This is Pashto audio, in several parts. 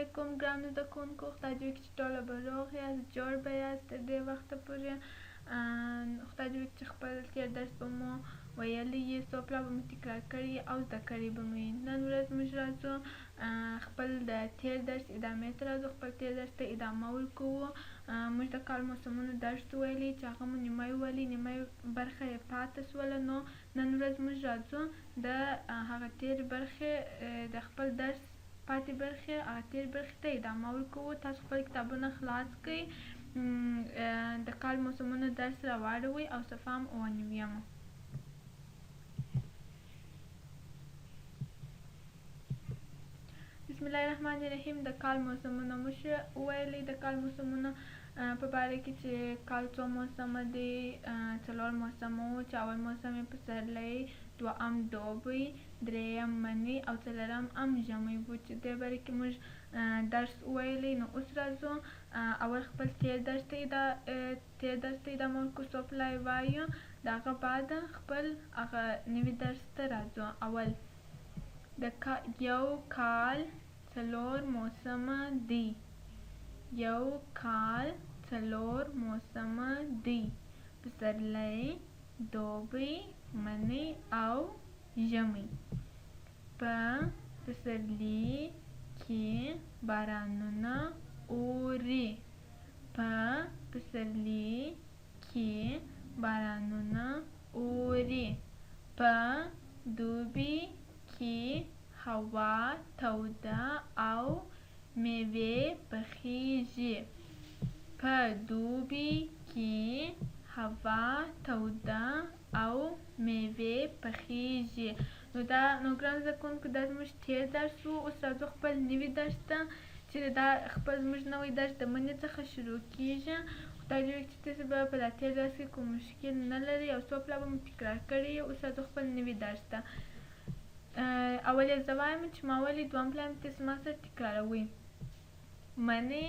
علیکم ګرانو زده کوونکو، خدای دې وکړي چې ټوله به روغ یاست، جوړ به یاست تر دې وخته پورې. خدای دې وکړي چې خپل تېر درس به مو ویلی یې، سوپله به مو تکرار کړي او زده کړي به مو یې. نن ورځ موږ راځو خپل د تېر درس ادامې ته راځو، خپل تېر درس ته ادامه ورکوو. موږ د کال موسمونو درس ویلی چې هغه مو نیمه ویلی، نیمه برخه یې پاته سوله. نو نن ورځ موږ راځو د هغه تېرې برخې د خپل درس پاتې برخې هغه تېرې برخې ته ادامه ورکوو. تاسو خپل کتابونه خلاص کړئ، د کال موسمونو درس راواړوئ او صفحه هم 9. بسم الله الرحمن الرحیم. د کال موسمونه موږ وویلی د کال موسمونه په باره کې چې کال څو موسمه دی، 4 موسمه وو چې اول موسم یې پسرلی، دوهم دوبی، دریم منی او څلورم ژمی وو چې دې باره کې موږ درس وویلی. نو اوس راځو اول خپل تېر درس ته ادامه ورکړو، څو پلای وایو، د هغه بعد خپل هغه نوي درس ته راځو. اول یو کال 4 موسمه دی. یو کال 4 موسمه دی: پسرلی، دوبی، منی او ژمی. په پسرلي کې بارانونه اوري. په پسرلي کې بارانونه اوري. په دوبي کې هوا توده او میوې پخیږي. په دوبي کې هوا توده او میوې پخیږي. نو ګرانو زده کوونکو دا زموږ تېر درس و. اوس راځو خپل نوي درس ته چې دا خپل زموږ نوی درس د مني څخه شروع کیږي. خدای دې وکړي چې تاسو به په دا تېر درس کې کوم مشکل نه لرئ او څو پله به مو تکرار کړي. اوس راځو خپل نوي درس ته. اول یې زه وایم چې ما ویلي، دوهم پله مې تاسو ما سره تکراروئ. منی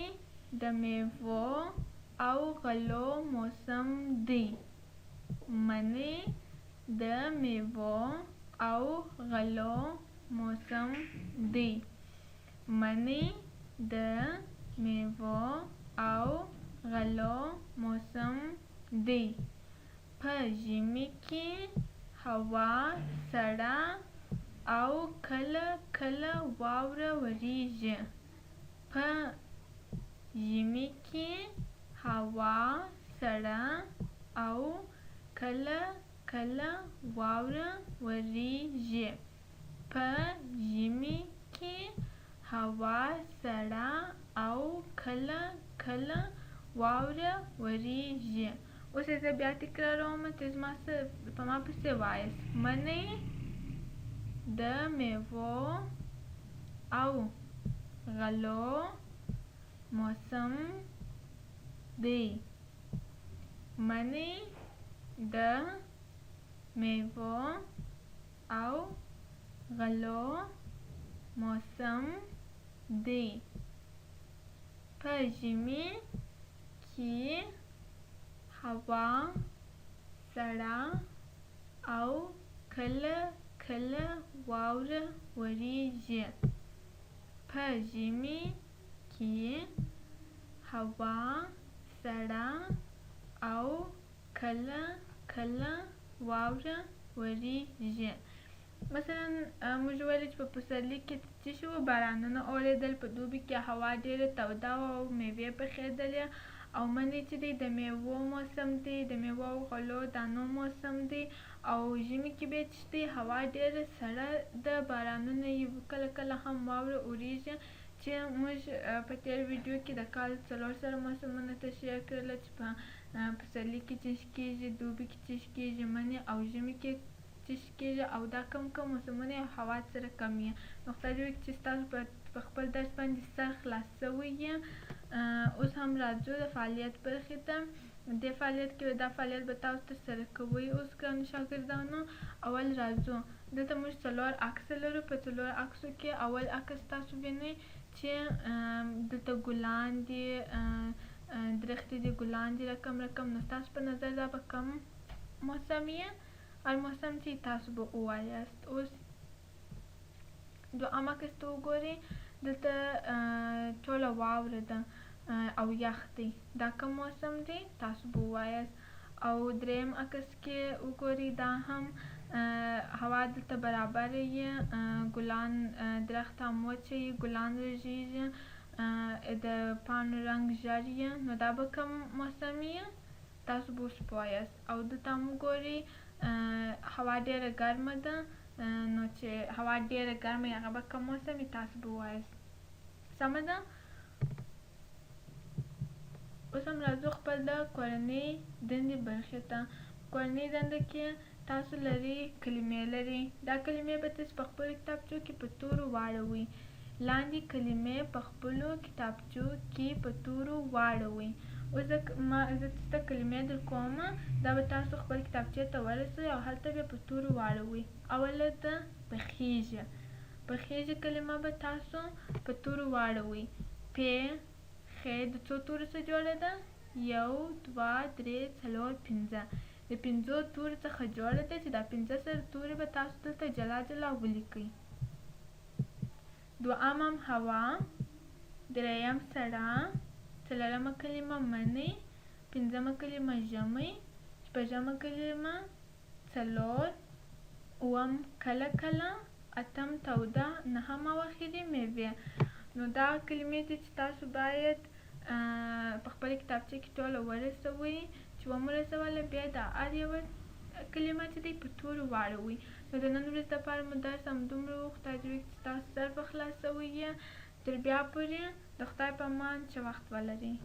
د میوو او غلو موسم دی. منی د میوو او غلو موسم دی. منی د میوو او غلو موسم دی. په ژمي کې هوا سړه او کله کله واوره وریږي. په ژمي کې هوا سړه او کله کله واوره وریږي. په ژمي کې هوا سړه او کله کله واوره وریږي. اوس یې زه بیا تکراروم، تاسو په ما پسې وایاست. منی د میوو او غلو موسم دی. منی د میوو او غلو موسم دی. په ژمي کې هوا سړه او کله کله واوره وریږي. په ژمي کې هوا سړه او کله کله واوره وریږي. مثلا موږ ویلي چې په پسرلي کې څه شوي؟ بارانونه اورېدل. په دوبي کې هوا ډېره توده او میوې پخېدلې. او منی چې دی د میوو موسم دی، د میوو او غلو دانو موسم دی. او ژمي کې بیا چې دی هوا ډېره سړه ده، بارانونه یې کله کله هم واوره اورېږي. چې موږ په تېر ویډیو کې د کال 4 سره موسمونه تشریح کړله چې په پسرلي کې څه کېږي، دوبي کې څه کېږي، مني او ژمي کې څه کېږي او دا کم موسمونه یې هوا سره کم یې. نو خدای دې وکړي چې ستاسو په خپل درس باندې سر خلاص سوی یې. اوس هم راځو د فعالیت برخې ته. دې فعالیت کې دا فعالیت به تاسو ترسره کوئ. اوس ګرانو شاګردانو اول راځو، دلته موږ 4 عکس لرو. په 4 عکسو کې اول عکس تاسو وینئ چې دلته ګلان دي، درختې دي، ګلان دي رقم. نو ستاسو په نظر دا به کوم موسم یې؟ هر موسم چې تاسو به ووایاست. اوس دوهم عکس ته وګورئ، دلته ټوله واوره ده او یخ دی. دا کوم موسم دی تاسو به ووایاست. او دریم عکس کې وګورئ دا هم هوا دلته برابره یې، ګلان درخت هم وچه یې، ګلان رژېږي، د پاڼو رنګ ژېړ یې. نو دا به کوم موسم یې تاسو به اوس پوهیاست. او دلته هم وګورئ هوا ډېره ګرمه ده، نو چې هوا ډېره ګرمه یې هغه به کوم موسم یې تاسو به ووایاست. سمه ده. اوس هم راځو خپل د کورنۍ دندې برخې ته. کورنۍ دنده کې تاسو لرئ کلمې لرئ. دا کلمې به تاسو په خپلو کتابچو کې په تورو واړوئ. لاندې کلمې په خپلو کتابچو کې په تورو واړوئ. اوس زه چې ته کلمې در کومه دا به تاسو خپل کتابچې ته ورسوئ او هلته به په تورو واړوئ. اوله ده پخیږي. پخیږي کلمه به تاسو په تورو واړوئ. خې د څو تورو څخه جوړه ده؟ 1 2 3 4 5. د 5 تورو څخه جوړه ده چې دا 5 سره توري به تاسو دلته جلا جلا ولیکئ. دوهم هوا، دریم سړه، څلورمه کلمه منی، پنځمه کلمه ژمی، شپږمه کلمه څلور، اووم کله کله، اتم توده، نهم او اخري میوې. نو دا کلمې دي چې تاسو باید په خپلې کتابچې کې ټوله ورسوئ. چې ومورسوله بیا د هر یوه کلمه چې دی په تورو واړوئ. نو د نن ورځې دپاره مو درس همدومره و. خدای دې وکړي چې تاسو ژر به خلاصوئ یې. تر بیا پورې د خدای په امان، چې وخت ولرئ.